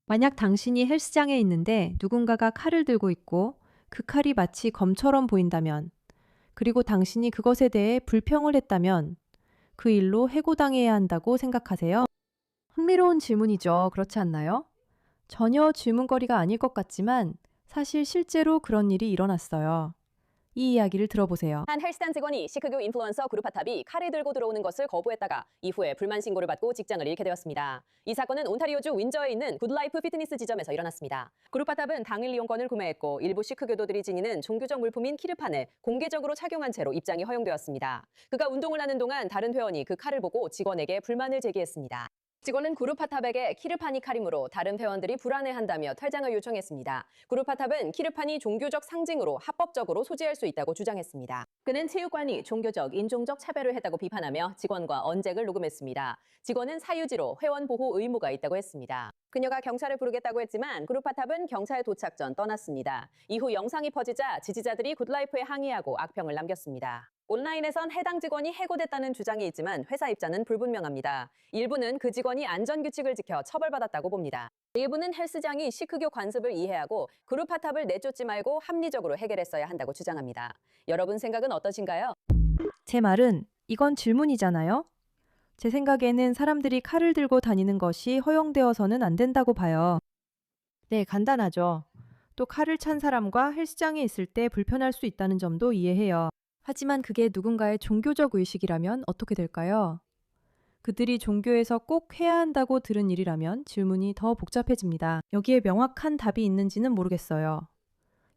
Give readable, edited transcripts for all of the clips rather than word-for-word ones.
만약 당신이 헬스장에 있는데 누군가가 칼을 들고 있고 그 칼이 마치 검처럼 보인다면, 그리고 당신이 그것에 대해 불평을 했다면 그 일로 해고당해야 한다고 생각하세요? 흥미로운 질문이죠. 그렇지 않나요? 전혀 질문거리가 아닐 것 같지만 사실 실제로 그런 일이 일어났어요. 이 이야기를 들어보세요. 한 헬스장 직원이 시크교 인플루언서 그룹파탑이 칼을 들고 들어오는 것을 거부했다가 이후에 불만 신고를 받고 직장을 잃게 되었습니다. 이 사건은 온타리오주 윈저에 있는 굿라이프 피트니스 지점에서 일어났습니다. 그룹파탑은 당일 이용권을 구매했고 일부 시크교도들이 지니는 종교적 물품인 키르판을 공개적으로 착용한 채로 입장이 허용되었습니다. 그가 운동을 하는 동안 다른 회원이 그 칼을 보고 직원에게 불만을 제기했습니다. 직원은 그룹파탑에게 키르파니 칼이므로 다른 회원들이 불안해한다며 퇴장을 요청했습니다. 그룹파탑은 키르판이 종교적 상징으로 합법적으로 소지할 수 있다고 주장했습니다. 그는 체육관이 종교적, 인종적 차별을 했다고 비판하며 직원과 언쟁을 녹음했습니다. 직원은 사유지로 회원 보호 의무가 있다고 했습니다. 그녀가 경찰을 부르겠다고 했지만 그룹파탑은 경찰 도착 전 떠났습니다. 이후 영상이 퍼지자 지지자들이 굿라이프에 항의하고 악평을 남겼습니다. 온라인에선 해당 직원이 해고됐다는 주장이 있지만 회사 입장은 불분명합니다. 일부는 그 직원이 안전규칙을 지켜 처벌받았다고 봅니다. 일부는 헬스장이 시크교 관습을 이해하고 그룹파탑을 내쫓지 말고 합리적으로 해결했어야 한다고 주장합니다. 여러분 생각은 어떠신가요? 제 말은 이건 질문이잖아요? 제 생각에는 사람들이 칼을 들고 다니는 것이 허용되어서는 안 된다고 봐요. 네, 간단하죠. 또 칼을 찬 사람과 헬스장에 있을 때 불편할 수 있다는 점도 이해해요. 하지만 그게 누군가의 종교적 의식이라면 어떻게 될까요? 그들이 종교에서 꼭 해야 한다고 들은 일이라면 질문이 더 복잡해집니다. 여기에 명확한 답이 있는지는 모르겠어요.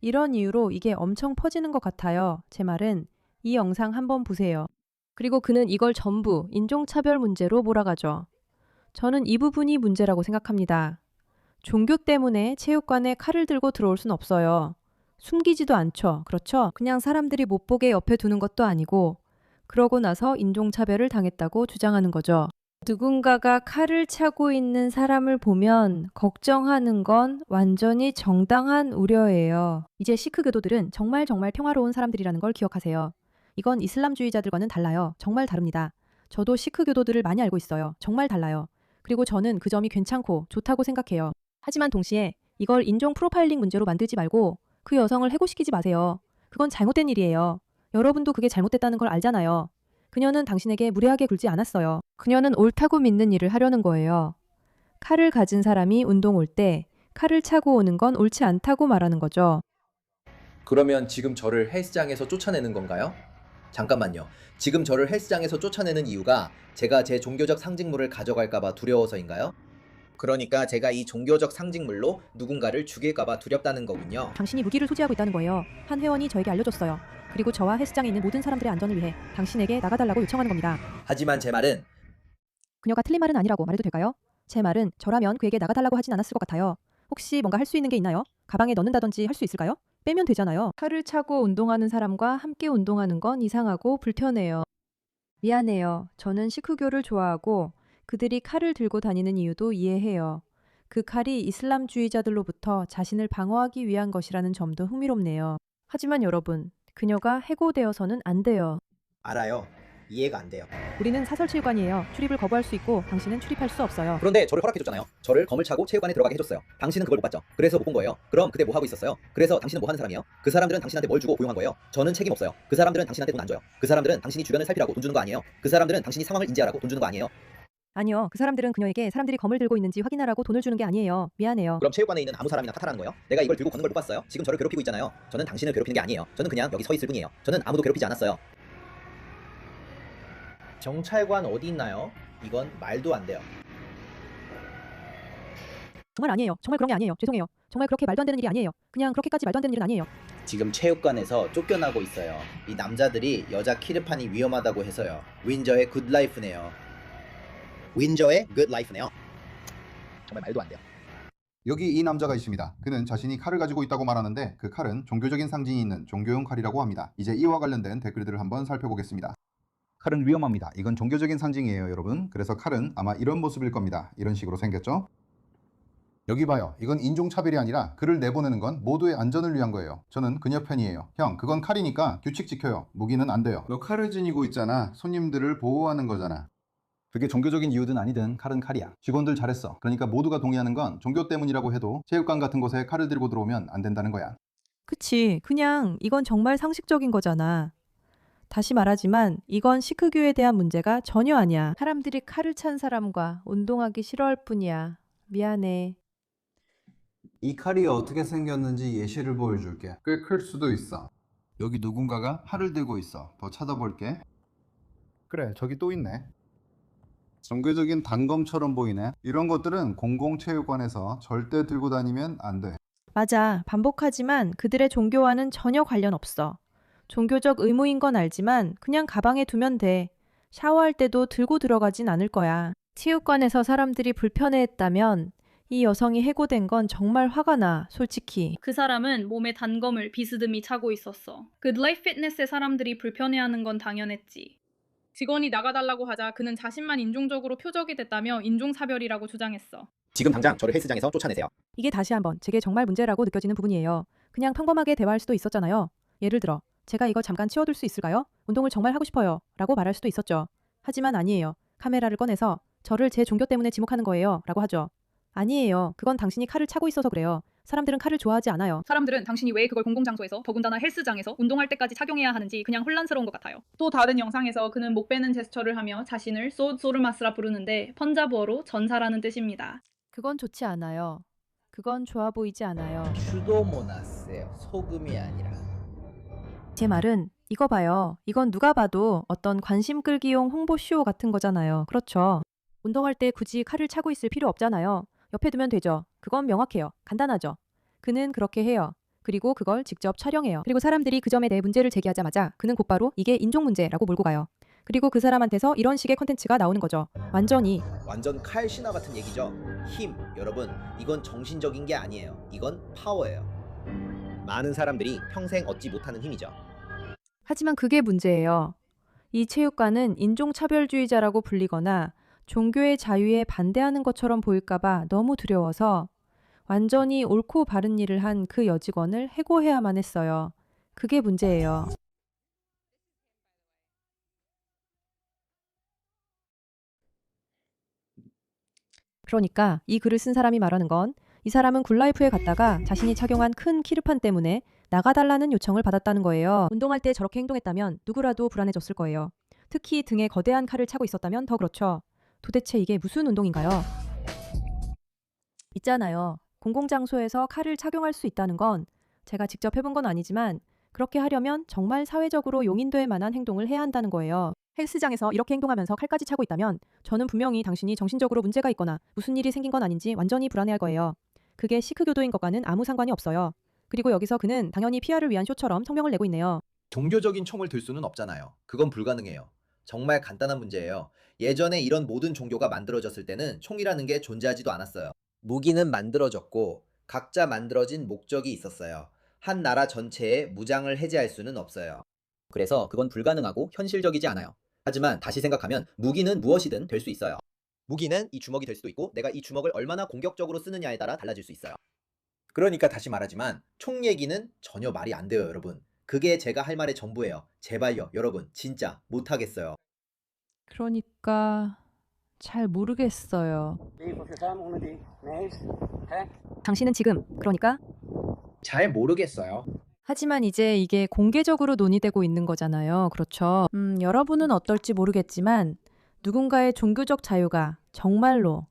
이런 이유로 이게 엄청 퍼지는 것 같아요. 제 말은 이 영상 한번 보세요. 그리고 그는 이걸 전부 인종차별 문제로 몰아가죠. 저는 이 부분이 문제라고 생각합니다. 종교 때문에 체육관에 칼을 들고 들어올 순 없어요. 숨기지도 않죠. 그렇죠? 그냥 사람들이 못 보게 옆에 두는 것도 아니고, 그러고 나서 인종차별을 당했다고 주장하는 거죠. 누군가가 칼을 차고 있는 사람을 보면 걱정하는 건 완전히 정당한 우려예요. 이제 시크 교도들은 정말 평화로운 사람들이라는 걸 기억하세요. 이건 이슬람주의자들과는 달라요. 정말 다릅니다. 저도 시크 교도들을 많이 알고 있어요. 정말 달라요. 그리고 저는 그 점이 괜찮고 좋다고 생각해요. 하지만 동시에 이걸 인종 프로파일링 문제로 만들지 말고 그 여성을 해고시키지 마세요. 그건 잘못된 일이에요. 여러분도 그게 잘못됐다는 걸 알잖아요. 그녀는 당신에게 무례하게 굴지 않았어요. 그녀는 옳다고 믿는 일을 하려는 거예요. 칼을 가진 사람이 운동 올 때 칼을 차고 오는 건 옳지 않다고 말하는 거죠. 그러면 지금 저를 헬스장에서 쫓아내는 건가요? 잠깐만요. 지금 저를 헬스장에서 쫓아내는 이유가 제가 제 종교적 상징물을 가져갈까봐 두려워서인가요? 그러니까 제가 이 종교적 상징물로 누군가를 죽일까봐 두렵다는 거군요. 당신이 무기를 소지하고 있다는 거예요. 한 회원이 저에게 알려줬어요. 그리고 저와 헬스장에 있는 모든 사람들의 안전을 위해 당신에게 나가달라고 요청하는 겁니다. 하지만 제 말은 그녀가 틀린 말은 아니라고 말해도 될까요? 제 말은 저라면 그에게 나가달라고 하진 않았을 것 같아요. 혹시 뭔가 할 수 있는 게 있나요? 가방에 넣는다든지 할 수 있을까요? 빼면 되잖아요. 칼을 차고 운동하는 사람과 함께 운동하는 건 이상하고 불편해요. 미안해요. 저는 시크교를 좋아하고 그들이 칼을 들고 다니는 이유도 이해해요. 그 칼이 이슬람주의자들로부터 자신을 방어하기 위한 것이라는 점도 흥미롭네요. 하지만 여러분, 그녀가 해고되어서는 안 돼요. 알아요. 이해가 안 돼요. 우리는 사설체육관이에요. 출입을 거부할 수 있고 당신은 출입할 수 없어요. 그런데 저를 허락해줬잖아요. 저를 검을 차고 체육관에 들어가게 해줬어요. 당신은 그걸 못 봤죠. 그래서 못 본 거예요. 그럼 그때 뭐 하고 있었어요? 그래서 당신은 뭐 하는 사람이에요? 그 사람들은 당신한테 뭘 주고 고용한 거예요? 저는 책임 없어요. 그 사람들은 당신한테 돈 안 줘요. 그 사람들은 당신이 주변을 살피라고 돈 주는 거 아니에요? 그 사람들은 당신이 상황을 인지하라고 돈 주는 거 아니에요? 아니요. 그 사람들은 그녀에게 사람들이 검을 들고 있는지 확인하라고 돈을 주는 게 아니에요. 미안해요. 그럼 체육관에 있는 아무 사람이나 탓하라는 거예요? 내가 이걸 들고 걷는 걸 못 봤어요? 지금 저를 괴롭히고 있잖아요. 저는 당신을 괴롭히는 게 아니에요. 저는 그냥 여기 서 있을 뿐이에요. 저는 아무도 괴롭히지 않았어요. 경찰관 어디 있나요? 이건 말도 안 돼요. 정말 아니에요. 정말 그런 게 아니에요. 죄송해요. 정말 그렇게 말도 안 되는 일이 아니에요. 그냥 그렇게까지 말도 안 되는 일은 아니에요. 지금 체육관에서 쫓겨나고 있어요. 이 남자들이 여자 키르판이 위험하다고 해서요. 윈저의 굿라이프네요. 윈저의 굿라이프네요. 정말 말도 안 돼요. 여기 이 남자가 있습니다. 그는 자신이 칼을 가지고 있다고 말하는데 그 칼은 종교적인 상징이 있는 종교용 칼이라고 합니다. 이제 이와 관련된 댓글들을 한번 살펴보겠습니다. 칼은 위험합니다. 이건 종교적인 상징이에요, 여러분. 그래서 칼은 아마 이런 모습일 겁니다. 이런 식으로 생겼죠? 여기 봐요. 이건 인종차별이 아니라 그를 내보내는 건 모두의 안전을 위한 거예요. 저는 그녀 편이에요. 형, 그건 칼이니까 규칙 지켜요. 무기는 안 돼요. 너 칼을 지니고 있잖아. 손님들을 보호하는 거잖아. 그게 종교적인 이유든 아니든 칼은 칼이야. 직원들 잘했어. 그러니까 모두가 동의하는 건 종교 때문이라고 해도 체육관 같은 곳에 칼을 들고 들어오면 안 된다는 거야. 그치. 그냥 이건 정말 상식적인 거잖아. 다시 말하지만 이건 시크교에 대한 문제가 전혀 아니야. 사람들이 칼을 찬 사람과 운동하기 싫어할 뿐이야. 미안해. 이 칼이 어떻게 생겼는지 예시를 보여줄게. 꽤 클 수도 있어. 여기 누군가가 칼을 들고 있어. 더 찾아볼게. 그래, 저기 또 있네. 종교적인 단검처럼 보이네. 이런 것들은 공공체육관에서 절대 들고 다니면 안 돼. 맞아. 반복하지만 그들의 종교와는 전혀 관련 없어. 종교적 의무인 건 알지만 그냥 가방에 두면 돼. 샤워할 때도 들고 들어가진 않을 거야. 체육관에서 사람들이 불편해했다면 이 여성이 해고된 건 정말 화가 나, 솔직히. 그 사람은 몸에 단검을 비스듬히 차고 있었어. 굿라이프 피트니스의 사람들이 불편해하는 건 당연했지. 직원이 나가달라고 하자 그는 자신만 인종적으로 표적이 됐다며 인종차별이라고 주장했어. 지금 당장 저를 헬스장에서 쫓아내세요. 이게 다시 한번 제게 정말 문제라고 느껴지는 부분이에요. 그냥 평범하게 대화할 수도 있었잖아요. 예를 들어, 제가 이거 잠깐 치워둘 수 있을까요? 운동을 정말 하고 싶어요. 라고 말할 수도 있었죠. 하지만 아니에요. 카메라를 꺼내서 저를 제 종교 때문에 지목하는 거예요. 라고 하죠. 아니에요. 그건 당신이 칼을 차고 있어서 그래요. 사람들은 칼을 좋아하지 않아요. 사람들은 당신이 왜 그걸 공공장소에서 더군다나 헬스장에서 운동할 때까지 착용해야 하는지 그냥 혼란스러운 것 같아요. 또 다른 영상에서 그는 목 빼는 제스처를 하며 자신을 소르마스라 부르는데 펀자브어로 전사라는 뜻입니다. 그건 좋지 않아요. 그건 좋아 보이지 않아요. 슈도모나스예요. 소금이 아니라. 제 말은 이거 봐요. 이건 누가 봐도 어떤 관심 끌기용 홍보쇼 같은 거잖아요. 그렇죠. 운동할 때 굳이 칼을 차고 있을 필요 없잖아요. 옆에 두면 되죠. 그건 명확해요. 간단하죠. 그는 그렇게 해요. 그리고 그걸 직접 촬영해요. 그리고 사람들이 그 점에 대해 문제를 제기하자마자 그는 곧바로 이게 인종 문제라고 몰고 가요. 그리고 그 사람한테서 이런 식의 콘텐츠가 나오는 거죠. 완전 칼 신화 같은 얘기죠. 힘, 여러분, 이건 정신적인 게 아니에요. 이건 파워예요. 많은 사람들이 평생 얻지 못하는 힘이죠. 하지만 그게 문제예요. 이 체육관은 인종차별주의자라고 불리거나 종교의 자유에 반대하는 것처럼 보일까봐 너무 두려워서 완전히 옳고 바른 일을 한 그 여직원을 해고해야만 했어요. 그게 문제예요. 그러니까 이 글을 쓴 사람이 말하는 건 이 사람은 굿라이프에 갔다가 자신이 착용한 큰 키르판 때문에 나가달라는 요청을 받았다는 거예요. 운동할 때 저렇게 행동했다면 누구라도 불안해졌을 거예요. 특히 등에 거대한 칼을 차고 있었다면 더 그렇죠. 도대체 이게 무슨 운동인가요? 있잖아요. 공공장소에서 칼을 착용할 수 있다는 건 제가 직접 해본 건 아니지만 그렇게 하려면 정말 사회적으로 용인될 만한 행동을 해야 한다는 거예요. 헬스장에서 이렇게 행동하면서 칼까지 차고 있다면 저는 분명히 당신이 정신적으로 문제가 있거나 무슨 일이 생긴 건 아닌지 완전히 불안해할 거예요. 그게 시크교도인 것과는 아무 상관이 없어요. 그리고 여기서 그는 당연히 PR을 위한 쇼처럼 성명을 내고 있네요. 종교적인 총을 들 수는 없잖아요. 그건 불가능해요. 정말 간단한 문제예요. 예전에 이런 모든 종교가 만들어졌을 때는 총이라는 게 존재하지도 않았어요. 무기는 만들어졌고 각자 만들어진 목적이 있었어요. 한 나라 전체에 무장을 해제할 수는 없어요. 그래서 그건 불가능하고 현실적이지 않아요. 하지만 다시 생각하면 무기는 무엇이든 될 수 있어요. 무기는 이 주먹이 될 수도 있고 내가 이 주먹을 얼마나 공격적으로 쓰느냐에 따라 달라질 수 있어요. 그러니까 다시 말하지만 총 얘기는 전혀 말이 안 돼요, 여러분. 그게 제가 할 말의 전부예요. 제발요, 여러분. 진짜 못하겠어요. 그러니까 잘 모르겠어요. 당신은 지금 그러니까 잘 모르겠어요. 하지만 이제 이게 공개적으로 논의되고 있는 거잖아요. 그렇죠. 여러분은 어떨지 모르겠지만 누군가의 종교적 자유가 정말로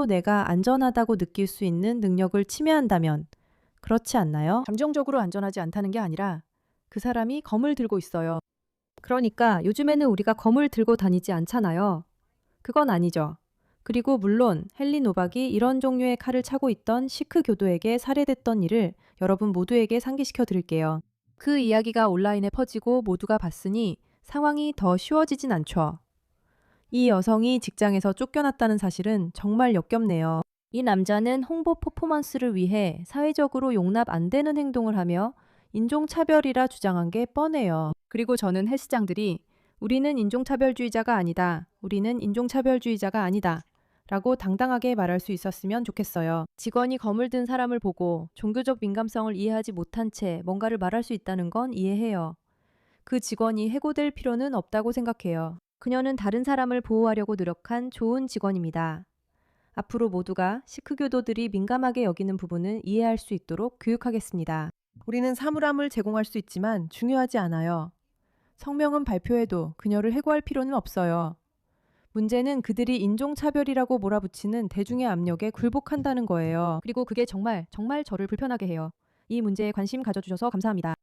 내가 안전하다고 느낄 수 있는 능력을 침해한다면 그렇지 않나요? 감정적으로 안전하지 않다는 게 아니라 그 사람이 검을 들고 있어요. 그러니까 요즘에는 우리가 검을 들고 다니지 않잖아요. 그건 아니죠. 그리고 물론 헨리 노박이 이런 종류의 칼을 차고 있던 시크 교도에게 살해됐던 일을 여러분 모두에게 상기시켜 드릴게요. 그 이야기가 온라인에 퍼지고 모두가 봤으니 상황이 더 쉬워지진 않죠. 이 여성이 직장에서 쫓겨났다는 사실은 정말 역겹네요. 이 남자는 홍보 퍼포먼스를 위해 사회적으로 용납 안 되는 행동을 하며 인종차별이라 주장한 게 뻔해요. 그리고 저는 헬스장들이 우리는 인종차별주의자가 아니다. 우리는 인종차별주의자가 아니다. 라고 당당하게 말할 수 있었으면 좋겠어요. 직원이 검을 든 사람을 보고 종교적 민감성을 이해하지 못한 채 뭔가를 말할 수 있다는 건 이해해요. 그 직원이 해고될 필요는 없다고 생각해요. 그녀는 다른 사람을 보호하려고 노력한 좋은 직원입니다. 앞으로 모두가 시크 교도들이 민감하게 여기는 부분을 이해할 수 있도록 교육하겠습니다. 우리는 사물함을 제공할 수 있지만 중요하지 않아요. 성명은 발표해도 그녀를 해고할 필요는 없어요. 문제는 그들이 인종차별이라고 몰아붙이는 대중의 압력에 굴복한다는 거예요. 그리고 그게 정말 저를 불편하게 해요. 이 문제에 관심 가져주셔서 감사합니다.